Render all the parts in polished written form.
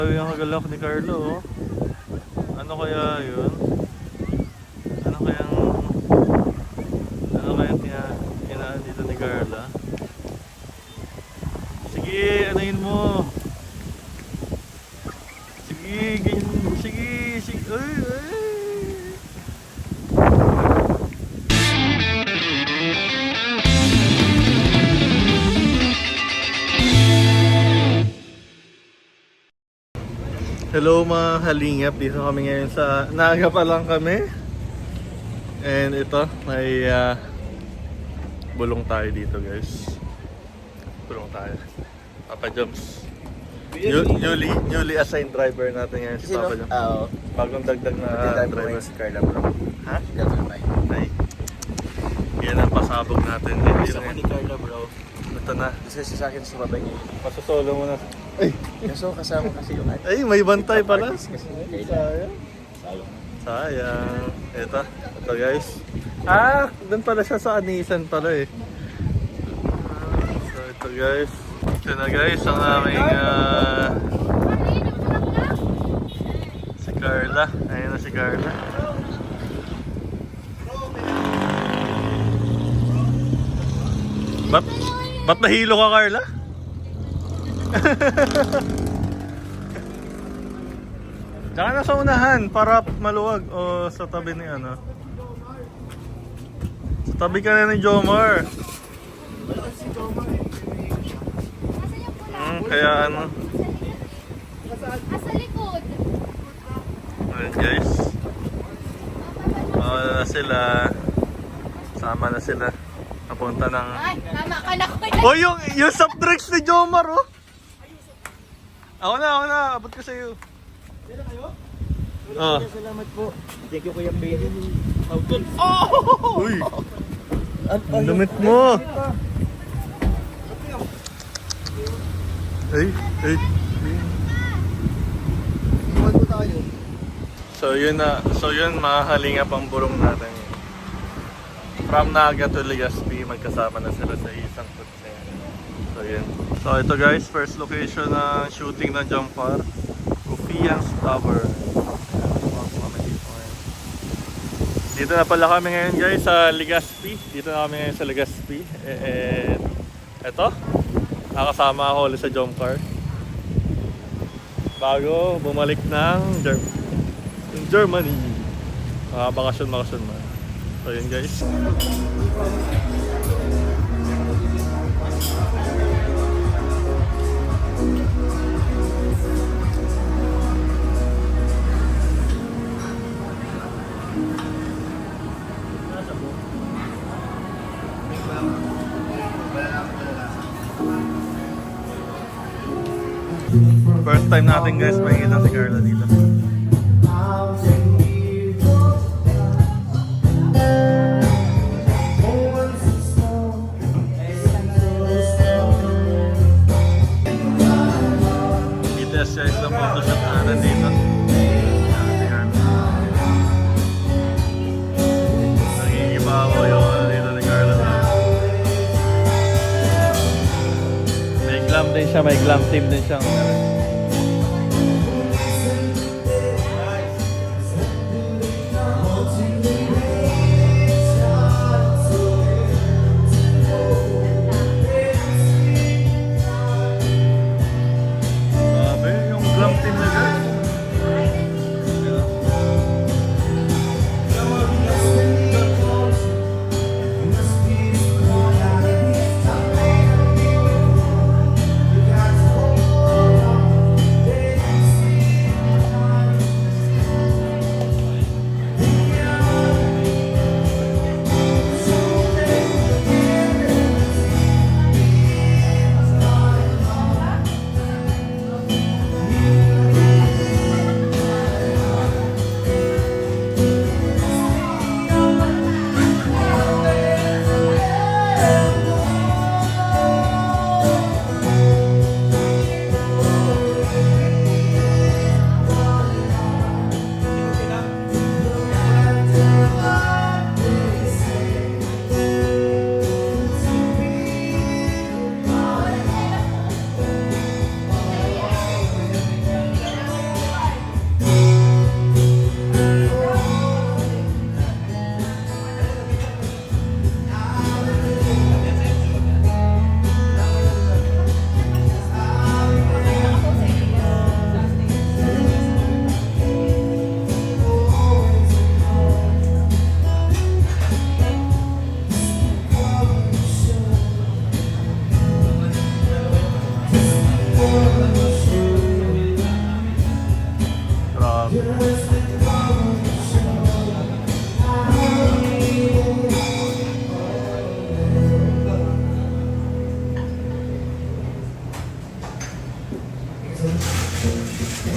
Yung kagalak ni Carlo, oh. Ano kaya yun? Ano kayang kinaan dito ni Carla? Sige, anayin mo. Sige, ganyan. Sige. Ay, ay. Hello mga halingap, dito kami ngayon sa Naga pa lang kami. And ito, may bulong tayo dito guys. Bulong tayo. Papa Joms. Newly assigned driver natin ngayon si Papa Joms. Oo. Bagong dagdag na driver. Si Carla bro. Ha? Gagawin. Ay. Yan ang pasabog natin. Gusto ko ni Carla bro. Ito na. Kasi sa akin sumabay niya. Masosolo mo na. Ay! Kaso kasama kasi yung Ay, may bantay pala. Kasi Carla. Sayang. Sayang. Ito guys. Doon pala siya sa Anisan pala eh. So ito guys. Ito na guys ang aming si Carla. Ayun na si Carla. Ba't nahilo ka, Carla? Tsaka na sa unahan para maluwag o sa tabi ni ano. Sa tabi ka na ni Jomar. Kaya ano. Sa likod. Alright guys. Na sila. Sama na sila. Papunta ng... Ay, tama ka na ko. Oh, yung soft drinks ni Jomar, oh. Ako na. Abot ko sa iyo. Sila kayo? Oh. Salamat po. Thank you Kuya Ben. Uy. Ang damit mo. Ay. Iwan po tayo. So yun mga halingap ang burong natin. From Naga to Legazpi, magkasama na sila sa isang kutse. So yun. So ito guys, first location na shooting ng Jump Car. Rufian's Tower. Dito na pala kami ngayon guys sa Legazpi. Dito na kami ngayon sa Legazpi. Eto, nakasama ako ulit sa Jump Car. Bago bumalik ng Germany. Bakasyon man. So yun guys. First time natin guys makikita si Carla dito. BTS guys na photoshoot natin dito. Nangingibawa yung dito ni Carla. May glam din siya, may glam team din siya. BTS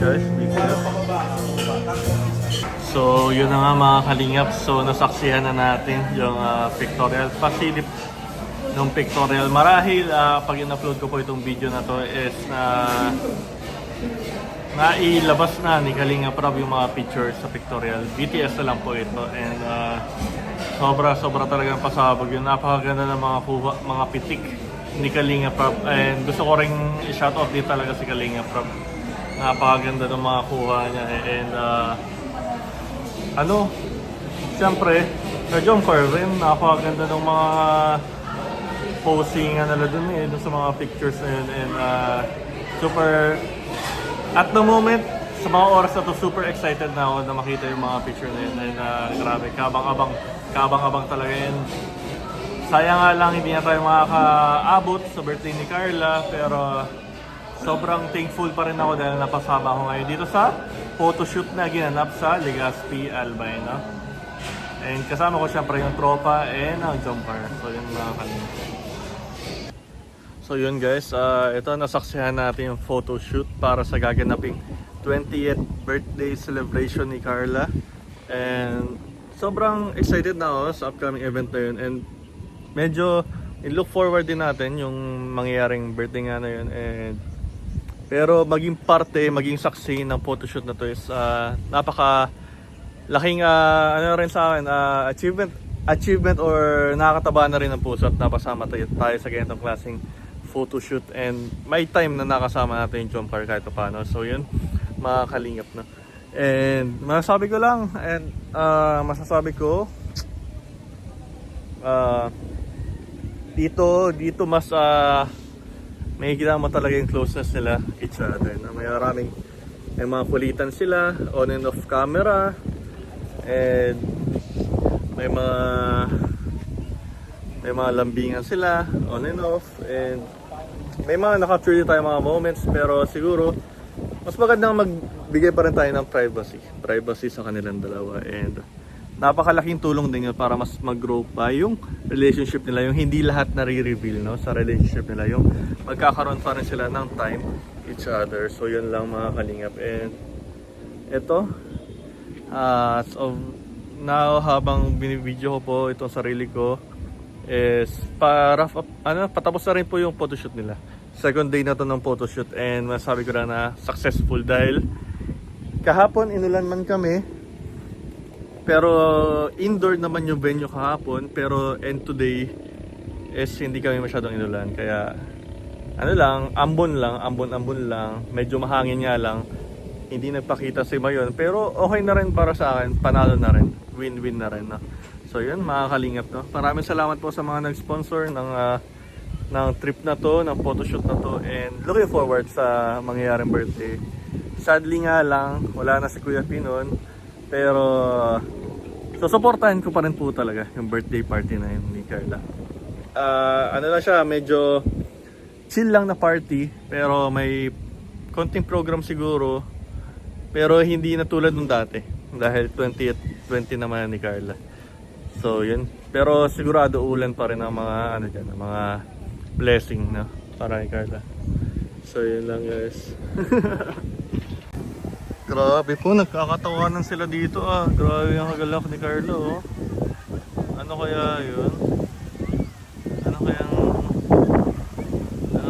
guys, BTS. So yun na nga mga kalingap. So nasaksihan na natin yung pictorial facility ng pictorial. Marahil pag in-upload ko po itong video na to is nailabas na ni Kalingap Rob yung mga pictures sa pictorial. BTS na lang po ito. And sobra talagang pasabog yun. Napakaganda ng mga pitik ni Kalingap Rob. And gusto ko rin i-shoutout din talaga si Kalingap Rob. Napakaganda ng mga kuha niya. And siyempre, kay John Carvin, napakaganda ng mga posing nila dun dun sa mga pictures na yun. And super, at the moment, sa mga oras na to, super excited na ako na makita yung mga picture na yun. And grabe, kabang-abang talaga yun. Sayang nga lang hindi na tayo makakaabot sa birthday ni Carla, pero sobrang thankful pa rin ako dahil napasama ako ngayon dito sa photoshoot na ginanap sa Legazpi, Albay, no? And kasama ko syempre yung tropa and ang jumper. So yun mga kanina. So yun guys, ito nasaksihan natin yung photoshoot para sa gaganaping 20th birthday celebration ni Carla. And sobrang excited na ako sa upcoming event na yun. And medyo look forward din natin yung mangyayaring birthday nga na yun. And pero maging parte, maging saksi ng photoshoot na to is napaka laking rin sa akin, achievement or nakakataba na rin ng puso at napasama tayo sa ganitong klaseng photoshoot. And may time na nakasama natin yung jump car kahit paano. So yun, makakalingap na. And masasabi ko lang, and dito mas may kita mo talaga yung closeness nila each other. May mga kulitan sila on and off camera, and may mga lambingan sila on and off, and may mga nakapture din tayo mga moments. Pero siguro mas magandang magbigay pa rin tayo ng privacy sa kanilang dalawa. And napakalaking tulong din yun para mas mag-grow pa yung relationship nila, yung hindi lahat nare-reveal, no, sa relationship nila, yung magkakaroon pa rin sila ng time each other. So yun lang mga kalingap. And ito so now, habang binibideo ko po itong sarili ko, is patapos na rin po yung photoshoot nila. Second day na to ng photoshoot, and masabi ko na successful dahil kahapon inulan man kami, pero indoor naman yung venue kahapon. Pero today is hindi kami masyadong inulan, kaya ambon lang, medyo mahangin nga lang, hindi nagpakita si Mayon, pero okay na rin para sa akin, panalo na rin, win-win na rin, no? So yun mga kalingap, no? Maraming salamat po sa mga nag-sponsor ng trip na to, ng photoshoot na to, and looking forward sa mangyayaring birthday. Sadly nga lang, wala na si Kuya Pinon, pero susuportahan ko pa rin po talaga yung birthday party na yun ni Carla. Lang siya, medyo chill lang na party, pero may konting program siguro, pero hindi na tulad nung dati dahil 20 naman ni Carla. So yun, pero sigurado ulan pa rin ang mga mga blessing na para kay Carla. So yun lang guys. Grabe po, nagkakatawanan sila dito Grabe yung kagalak ni Carla Ano kaya yun? Ano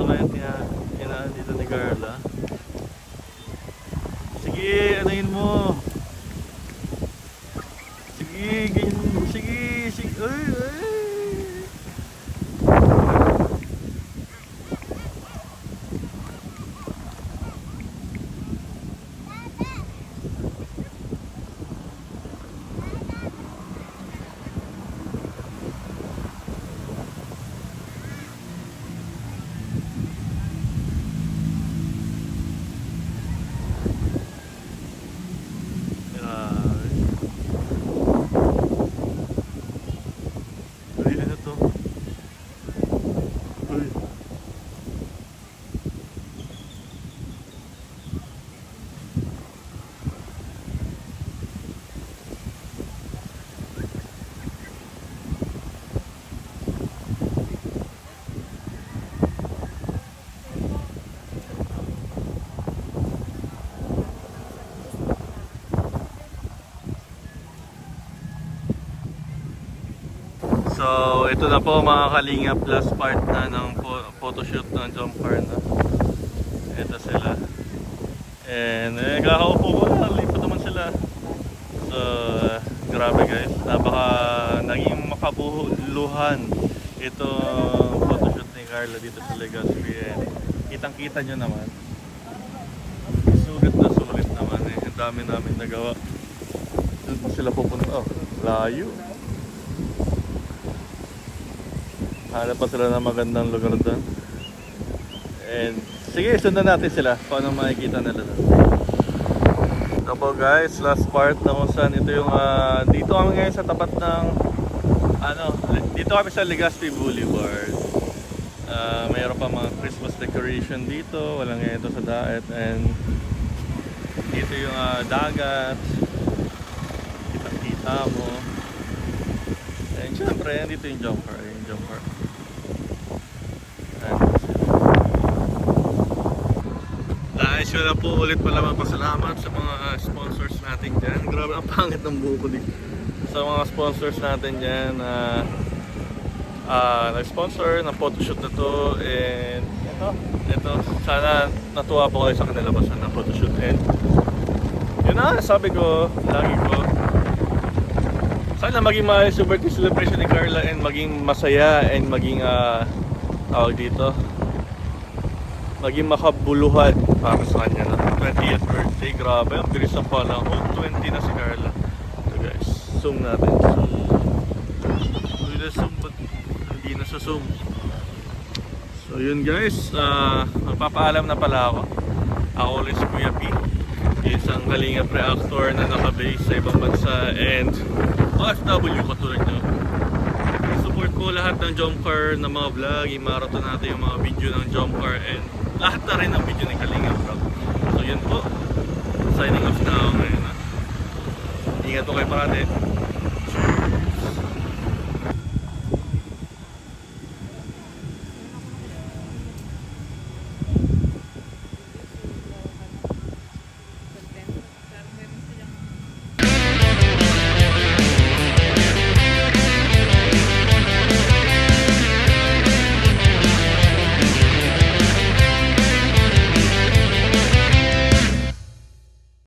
kaya tinaan dito ni Carla? Sige, anayin mo. Sige, ganyan. Sige. Ay. So, ito na po mga kalingap, last part na ng photoshoot ng jump car na. Ito sila. And kakaupo ko na, lipat naman sila. So, grabe guys. Napaka naging makabuluhan ito photoshoot ni Carla dito sa Legazpi. And kitang-kita nyo naman. Sulit na sulit naman eh. Ang dami namin nagawa. Doon pa sila pupunta. Oh, layo. Hanap pa sila ng magandang lugar doon. And sige, sundan natin sila paano makikita nila doon. Ito po guys, last part na kung saan ito yung dito kami ngayon sa tapat ng dito kami sa Legazpi Boulevard. Mayroon pa mga Christmas decoration dito, walang ngayon ito sa daet. And dito yung dagat, kita mo. And syempre, dito yung jumper. Nais ko na po ulit pala magpasalamat sa mga sponsors natin dyan. Grabe, ang pangit ng buho ko dito. Sa mga sponsors natin dyan nag-sponsor ng photoshoot na to. And ito, sana natuwa po kayo sa kanilabasan ng photoshoot. And yun na, sabi ko, lagi ko, sana maging maayos yung birthday celebration ni Carla and maging masaya and maging tawag dito, maging makabuluhan para sa kanya na 20th birthday. Grabe, ang bilis ng palang 20 na si Carla. So guys, zoom natin. Zoom, but hindi na sa zoom. So yun guys, magpapaalam na pala ako. Ako ulit si Kuya P, isang kalingap reactor na nakabase sa ibang bansa and OFW katulad nyo. Support ko lahat ng jump car na mga vlog, i-marathon natin yung mga video ng jump car and lahat na rin ng video ng Kalingap Rock. So yun po, signing off na ako ngayon. Ingat po kayo parati.